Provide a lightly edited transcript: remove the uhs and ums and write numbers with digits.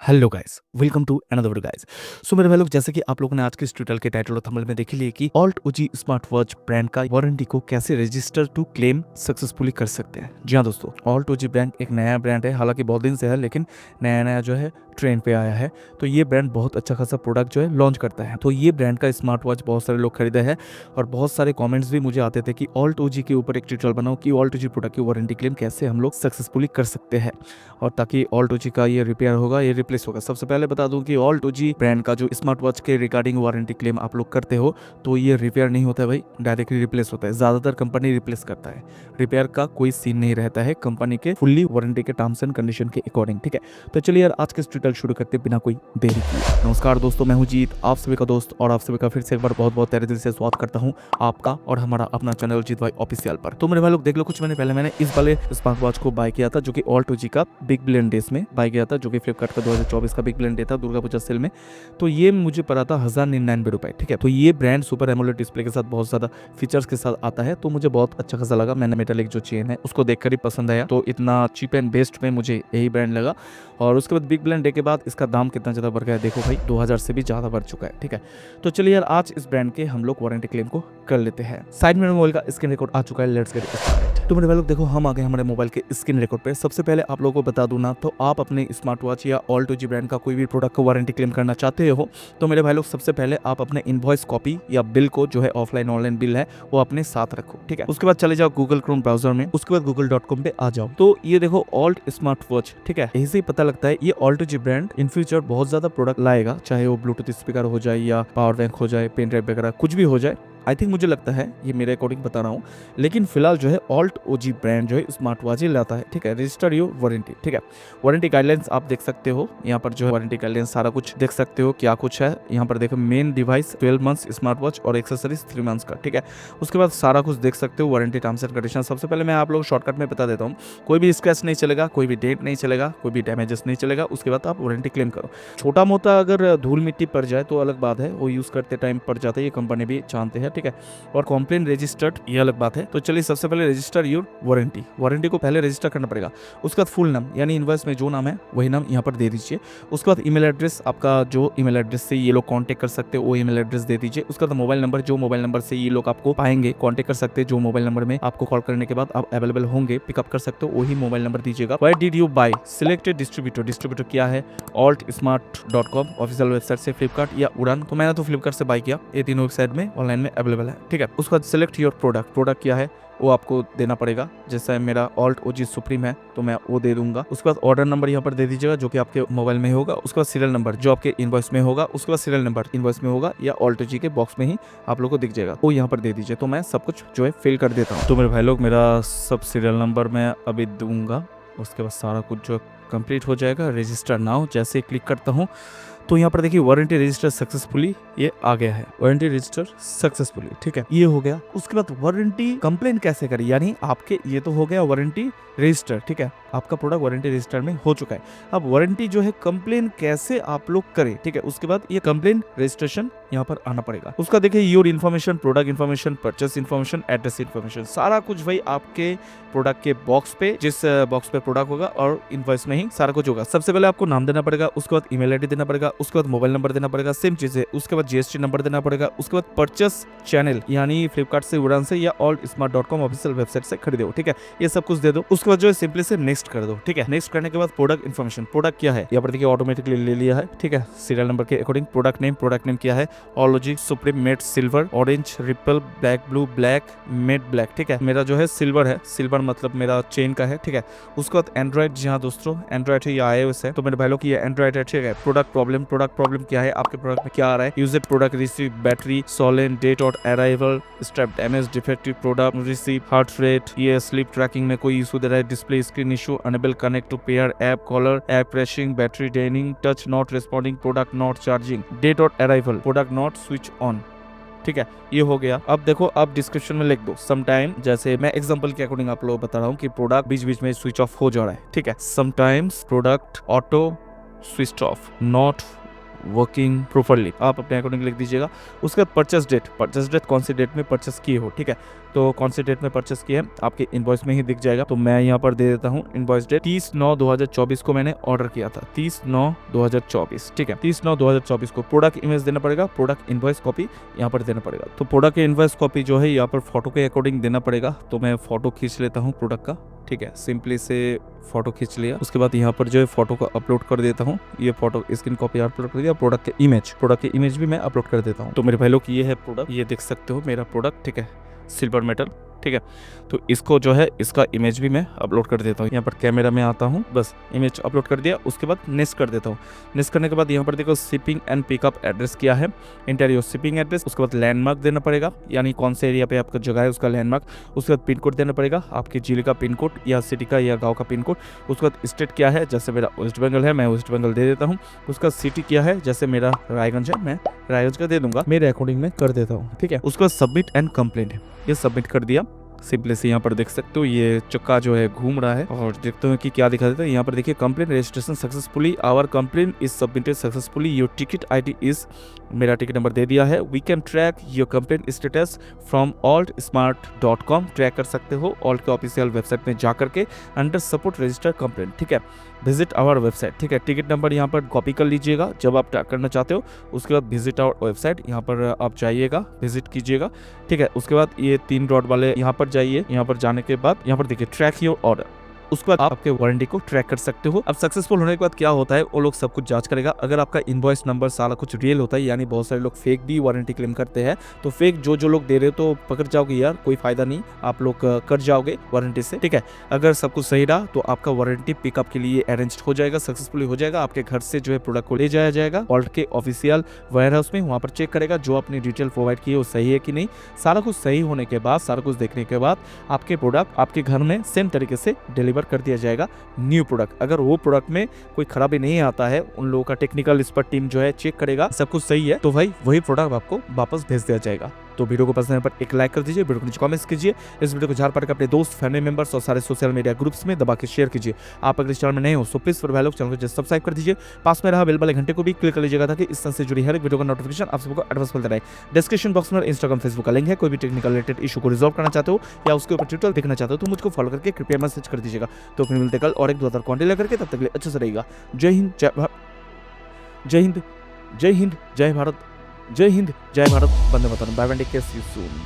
Hello guys, welcome to another video guys. So मेरे भाई लोग, जैसे कि आप लोगों ने आज के इस ट्यूटोरियल के टाइटल और थंबनेल में देख ही लिया कि ऑल्ट ओजी स्मार्ट वॉच ब्रांड का वारंटी को कैसे रजिस्टर टू क्लेम सक्सेसफुली कर सकते हैं। जी हाँ दोस्तों, ऑल्ट ओजी ब्रांड एक नया ब्रांड है, हालांकि बहुत दिन से है, लेकिन नया नया जो है ट्रेंड पे आया है। तो ये ब्रांड बहुत अच्छा खासा प्रोडक्ट जो है लॉन्च करता है। तो ये ब्रांड का स्मार्ट वॉच बहुत सारे लोग खरीदे हैं और बहुत सारे कमेंट्स भी मुझे आते थे कि ऑल्ट ओजी के ऊपर एक ट्यूटोरियल बनाओ कि ऑल्ट ओजी प्रोडक्ट की वारंटी क्लेम कैसे हम लोग सक्सेसफुली कर सकते हैं, और ताकि ऑल्ट ओजी का ये रिपेयर होगा, ये रिप्लेस होगा। सबसे पहले बता दूं कि ऑल्ट ओजी ब्रांड का जो स्मार्ट वॉच के रिगार्डिंग वारंटी क्लेम आप लोग करते हो, तो ये रिपेयर नहीं होता है भाई, डायरेक्टली रिप्लेस होता है। ज्यादातर कंपनी रिप्लेस करता है, रिपेयर का कोई सीन नहीं रहता है कंपनी के फुल्ली वारंटी के टर्म्स एंड कंडीशन के अकॉर्डिंग। ठीक है, तो चलिए यार आज के ट्यूटोरियल शुरू करते बिना कोई देरी किए। नमस्कार दोस्तों, मैं हूं जीत, आप सभी का दोस्त, और आप सभी का फिर से एक बार बहुत बहुत तहे दिल से स्वागत करता हूं आपका और हमारा अपना चैनल जीत भाई ऑफिशियल पर। तो मेरे भाई लोग देख लो, कुछ महीने पहले मैंने इस वाले स्मार्ट वॉच को बाय किया था, जो कि ऑल्ट ओजी का बिग बिलियन डेज में बाय किया था, जो कि फ्लिपकार्ट का 2024 का बिग बिलियन डे था, दुर्गा पूजा सेल में। तो ये मुझे पड़ा था 1099 रुपए। ठीक है, तो ये ब्रांड सुपर एमोलेड डिस्प्ले के साथ बहुत ज्यादा फीचर्स के साथ आता है, तो मुझे बहुत अच्छा खासा लगा। मैंने मेटालिक जो चेन है उसको देखकर ही पसंद आया, तो इतना चीप एंड बेस्ट में मुझे यही ब्रांड लगा। और उसके बाद बिग बिलियन डे के बाद इसका दाम कितना ज्यादा बढ़ गया, देखो भाई 2000 से भी ज्यादा बढ़ चुका है। ठीक है, तो चलिए यार आज इस ब्रांड के हम लोग वारंटी क्लेम को कर लेते हैं। साइड में मोबाइल का स्क्रीन रिकॉर्ड आ चुका है, लेट्स गेट स्टार्टेड। तो मेरे भाई लोग देखो, हम आ गए हमारे मोबाइल के स्क्रीन रिकॉर्ड पे। सबसे पहले आप लोगों को बता दूं ना, तो आप अपने स्मार्ट वॉच या ऑल्ट ओजी ब्रांड का कोई भी प्रोडक्ट को वारंटी क्लेम करना चाहते हो, तो मेरे भाई लोग सबसे पहले आप अपने इनवॉइस कॉपी या बिल को, जो है ऑफलाइन ऑनलाइन बिल है, वो अपने साथ रखो। ठीक है, उसके बाद चले जाओ गूगल क्रोम ब्राउजर में, उसके बाद google.com पे आ जाओ। तो ये देखो ऑल्ट स्मार्ट वॉच। ठीक है, यही से ही पता लगता है ये alt OG brand in future बहुत ज्यादा प्रोडक्ट लाएगा, चाहे वो ब्लूटूथ स्पीकर हो जाए या पावर बैंक हो जाए, पेन ड्राइव वगैरह कुछ भी हो जाए। आई थिंक, मुझे लगता है, ये मेरे अकॉर्डिंग बता रहा हूँ, लेकिन फिलहाल जो है ऑल्ट ओजी ब्रांड जो है स्मार्ट वॉच ही लाता है। ठीक है, रजिस्टर योर वारंटी। ठीक है, वारंटी गाइडलाइंस आप देख सकते हो यहाँ पर, जो है वारंटी गाइडलाइंस सारा कुछ देख सकते हो क्या कुछ है यहाँ पर। देखो, main device 12 months smart watch और एक्सेसरीज 3 मंथ्स का। ठीक है, उसके बाद सारा कुछ देख सकते हो, वारंटी टर्म्स एंड कंडीशन। सबसे पहले मैं आप लोग शॉर्टकट में बता देता हूँ, कोई भी स्क्रैच नहीं चलेगा, कोई भी डेट नहीं चलेगा, कोई भी डैमेजेस नहीं चलेगा। उसके बाद आप वारंटी क्लेम करो। छोटा मोटा अगर धूल मिट्टी पड़ जाए तो अलग बात है, वो यूज करते टाइम पड़ जाता है, ये कंपनी भी जानते हैं। ठीक है, और कंप्लेन रजिस्टर्ड, ये अलग बात है। तो चलिए सबसे पहले रजिस्टर योर वारंटी। वारंटी को पहले रजिस्टर करना पड़ेगा। उसके बाद फुल नाम, यानी इनवॉइस में जो नाम है वही नाम यहाँ पर दे दीजिए। उसके बाद ईमेल एड्रेस, आपका जो ईमेल एड्रेस से ये लोग कांटेक्ट कर सकते हो वो ईमेल एड्रेस दे दीजिए। उसके बाद मोबाइल नंबर, जो मोबाइल नंबर से ये लोग आपको पाएंगे, कांटेक्ट कर सकते हैं, जो मोबाइल नंबर में आपको कॉल करने के बाद आप अवेलेबल होंगे, पिकअप कर सकते हो, वही मोबाइल नंबर दीजिएगा। Where did you buy, selected distributor. Distributor क्या है, altsmart.com ऑफिशियल वेबसाइट से, फ्लिपकार्ट या उड़ान। तो मैंने तो फ्लिपकार्ट से बाय किया, ये तीनों वेबसाइट में ऑनलाइन में अवेलेबल है। ठीक है, उसके बाद सिलेक्ट योर प्रोडक्ट। प्रोडक्ट क्या है वो आपको देना पड़ेगा, जैसा मेरा ऑल्ट ओजी सुप्रीम है तो मैं वो दे दूंगा। उसके बाद ऑर्डर नंबर यहाँ पर दे दीजिएगा, जो कि आपके मोबाइल में होगा। उसके बाद सीरियल नंबर, जो आपके इनवॉइस में होगा। उसके बाद सीरियल नंबर इनवॉइस में होगा या ऑल्ट ओजी के बॉक्स में ही आप लोग को दिख जाएगा, वो यहाँ पर दे दीजिए। तो मैं सब कुछ जो है फिल कर देता हूँ। तो मेरे भाई लोग, मेरा सब सीरियल नंबर मैं अभी दूंगा। उसके बाद सारा कुछ जो कंप्लीट हो जाएगा। रजिस्टर नाउ जैसे क्लिक करता हूँ तो यहाँ पर देखिए वारंटी रजिस्टर सक्सेसफुली, ये आ गया है वारंटी रजिस्टर सक्सेसफुली। ठीक है, ये हो गया। उसके बाद वारंटी कंप्लेन कैसे करें, यानी आपके ये तो हो गया वारंटी रजिस्टर। ठीक है, आपका प्रोडक्ट वारंटी रजिस्टर में हो चुका है। अब वारंटी जो है कंप्लेन कैसे आप लोग करें। ठीक है, उसके बाद ये कंप्लेन रजिस्ट्रेशन यहाँ पर आना पड़ेगा। उसका देखिए your information, product information, purchase information, address information, सारा कुछ भाई आपके प्रोडक्ट के बॉक्स पे, जिस बॉक्स पे प्रोडक्ट होगा और इनवॉइस में ही सारा कुछ होगा। सबसे पहले आपको नाम देना पड़ेगा, उसके बाद ईमेल आईडी देना पड़ेगा, उसके बाद मोबाइल नंबर देना पड़ेगा, सेम चीज है। उसके बाद जीएसटी नंबर देना पड़ेगा। उसके बाद परचेस चैनल, यानी फ्लिपकार्ट से, उड़ान से या altsmart.com ऑफिशियल वेबसाइट से खरीदो। ठीक है, ये सब कुछ दे दो। उसके बाद जो है सिंपली से नेक्स्ट कर दो। ठीक है, नेक्स्ट करने के बाद प्रोडक्ट इन्फॉर्मेशन, प्रोडक्ट क्या है यहाँ पर देखिए ऑटोमेटिकली ले लिया है। ठीक है, सीरियल नंबर के अकॉर्डिंग प्रोडक्ट नेम क्या है, ऑलॉजी supreme matte silver, orange, ripple, black blue, black, matte black. ठीक है, मेरा जो है सिल्वर है, सिल्वर मतलब मेरा चेन का है। ठीक है, उसके बाद एंड्रॉइड, जी हाँ दोस्तों एंड्रॉइड है या iOS है, तो मेरे भाई लोग ये एंड्रॉइड है। ठीक है, प्रोडक्ट प्रॉब्लम क्या है, आपके प्रोडक्ट में क्या आ रहा है, used product receive, battery, swollen, date और arrival, strap damage, defective product receive, heart rate, ये स्लीप ट्रैकिंग में कोई इशू दे रहा है, display screen issue, unable connect to pair, app caller, app crashing, battery draining, touch not responding, product not charging, date और arrival, product not switch on. ठीक है, ये हो गया। अब देखो, आप डिस्क्रिप्शन में लिख दो समटाइम, जैसे मैं एग्जांपल के अकॉर्डिंग आप लोग बता रहा हूँ कि प्रोडक्ट बीच बीच में स्विच ऑफ हो जा रहा है। ठीक है, sometimes product auto switch off, not working properly, आप अपने अकॉर्डिंग लिख दीजिएगा। उसके बाद परचेस डेट कौन सी डेट में परचेस किए हो, ठीक है, तो कौन सी डेट में परचेस किए हैं आपके इनवॉइस में ही दिख जाएगा। तो मैं यहाँ पर दे देता हूँ इनवॉइस डेट 30/9/2024 को मैंने ऑर्डर किया था, 30/9/2024, ठीक है, 30/9/2024 को। प्रोडक्ट इमेज देना पड़ेगा, प्रोडक्ट इनवॉइस कॉपी यहाँ पर देना पड़ेगा। तो प्रोडक्ट इनवॉइस कॉपी जो है यहाँ पर फोटो के अकॉर्डिंग देना पड़ेगा। तो मैं फोटो खींच लेता हूँ प्रोडक्ट का, ठीक है, सिंपली से फोटो खींच लिया। उसके बाद यहाँ पर जो है फोटो को अपलोड कर देता हूँ। ये फोटो स्क्रीन कॉपी अपलोड कर दिया। प्रोडक्ट के इमेज भी मैं अपलोड कर देता हूँ। तो मेरे भाई लोग ये है प्रोडक्ट, ये देख सकते हो मेरा प्रोडक्ट, ठीक है, सिल्वर मेटल, ठीक है। तो इसको जो है इसका इमेज भी मैं अपलोड कर देता हूँ। यहाँ पर कैमरा में आता हूँ, बस इमेज अपलोड कर दिया। उसके बाद नेक्स्ट कर देता हूँ। नेक्स्ट करने के बाद यहाँ पर देखो शिपिंग एंड पिकअप एड्रेस क्या है, इंटर योर शिपिंग एड्रेस। उसके बाद लैंडमार्क देना पड़ेगा, यानी कौन से एरिया पे आपका जगह है उसका लैंडमार्क। उसके बाद पिन कोड देना पड़ेगा, आपके जिले का पिन कोड या सिटी का या गाँव का पिन कोड। उसके बाद स्टेट क्या है, जैसे मेरा वेस्ट बंगाल है, मैं वेस्ट बंगाल दे देता हूँ। उसका सिटी क्या है, जैसे मेरा रायगंज है, मैं रायगंज का दे दूंगा, मेरे अकॉर्डिंग में कर देता हूँ, ठीक है। उसके बाद सबमिट एंड कंप्लेंट है, ये सबमिट कर दिया। सिंपली से यहाँ पर देख सकते हो ये चक्का जो है घूम रहा है और देखते हो कि क्या दिखा देता है। यहाँ पर देखिए complaint registration successfully, our complaint is submitted successfully, your ticket ID is, मेरा टिकट नंबर दे दिया है। We can track your complaint status from altsmart.com, track कर सकते हो ऑल्ट के ऑफिशियल वेबसाइट में जाकर के अंडर सपोर्ट रजिस्टर कंप्लेंट, ठीक है। विजिट आवर वेबसाइट, ठीक है, टिकट नंबर यहाँ पर कॉपी कर लीजिएगा जब आप ट्रैक करना चाहते हो। उसके बाद विजिट आवर वेबसाइट, यहाँ पर आप जाइएगा, विजिट कीजिएगा, ठीक है। उसके बाद ये 3 डॉट वाले यहाँ पर जाइए। यहाँ पर जाने के बाद यहाँ पर देखिए ट्रैक योर ऑर्डर, उसके बाद आप आपके वारंटी को ट्रैक कर सकते हो। अब सक्सेसफुल होने के बाद क्या होता है, वो लोग सब कुछ जांच करेगा। अगर आपका इनवॉइस नंबर सारा कुछ रियल होता है, यानी बहुत सारे लोग फेक भी वारंटी क्लेम करते हैं, तो फेक जो लोग दे रहे हो तो पकड़ जाओगे यार, कोई फायदा नहीं, आप लोग कट जाओगे वारंटी से, ठीक है। अगर सब कुछ सही रहा तो आपका वारंटी पिकअप के लिए अरेंज हो जाएगा, सक्सेसफुली हो जाएगा। आपके घर से जो है प्रोडक्ट को ले जाया जाएगा ऑल्ट के ऑफिशियल वेयर हाउस में, वहाँ पर चेक करेगा जो आपने डिटेल प्रोवाइड की है वो सही है कि नहीं। सारा कुछ सही होने के बाद, सारा कुछ देखने के बाद आपके प्रोडक्ट आपके घर में सेम तरीके से डिलीवर कर दिया जाएगा। न्यू प्रोडक्ट, अगर वो प्रोडक्ट में कोई खराबी नहीं आता है, उन लोगों का टेक्निकल इस पर टीम जो है चेक करेगा, सब कुछ सही है, तो भाई वही प्रोडक्ट आपको वापस भेज दिया जाएगा। तो वीडियो को पसंद आने पर एक लाइक कर दीजिए, वीडियो को नीचे कमेंट्स कीजिए, इस वीडियो को जार पार अपने दोस्त, फैमिली मेंबर्स और सारे सोशल मीडिया ग्रुप्स में दबा के शेयर कीजिए। आप अगर इस चैनल में नए हो तो प्लीज फॉर भाई लोग चैनल को सब्सक्राइब कर दीजिए, पास में रहा बेल वाले घंटे को भी क्लिक कर लीजिएगा ताकि इस तरह से जुड़ी हर एक वीडियो का नोटिफिकेशन आप सबको एडवांस मिलता रहे। डिस्क्रिप्शन बॉक्स में इंस्टाग्राम फेसबुक का लिंक है, कोई भी टेक्निकल रिलेटेड इशू को रिजॉल्व करना चाहते हो या उसके ऊपर ट्यूटोरियल देखना चाहते हो तो मुझको फॉलो करके कृपया मैसेज कर दीजिएगा। तो फिर मिलते कल और एक 2 कंटेंट लेकर के, तब तक के लिए अच्छे से रहेगा। जय हिंद, जय हिंद, जय हिंद, जय भारत, जय हिंद, जय भारत, वंदे मातरम, bye bye, take care, see you soon.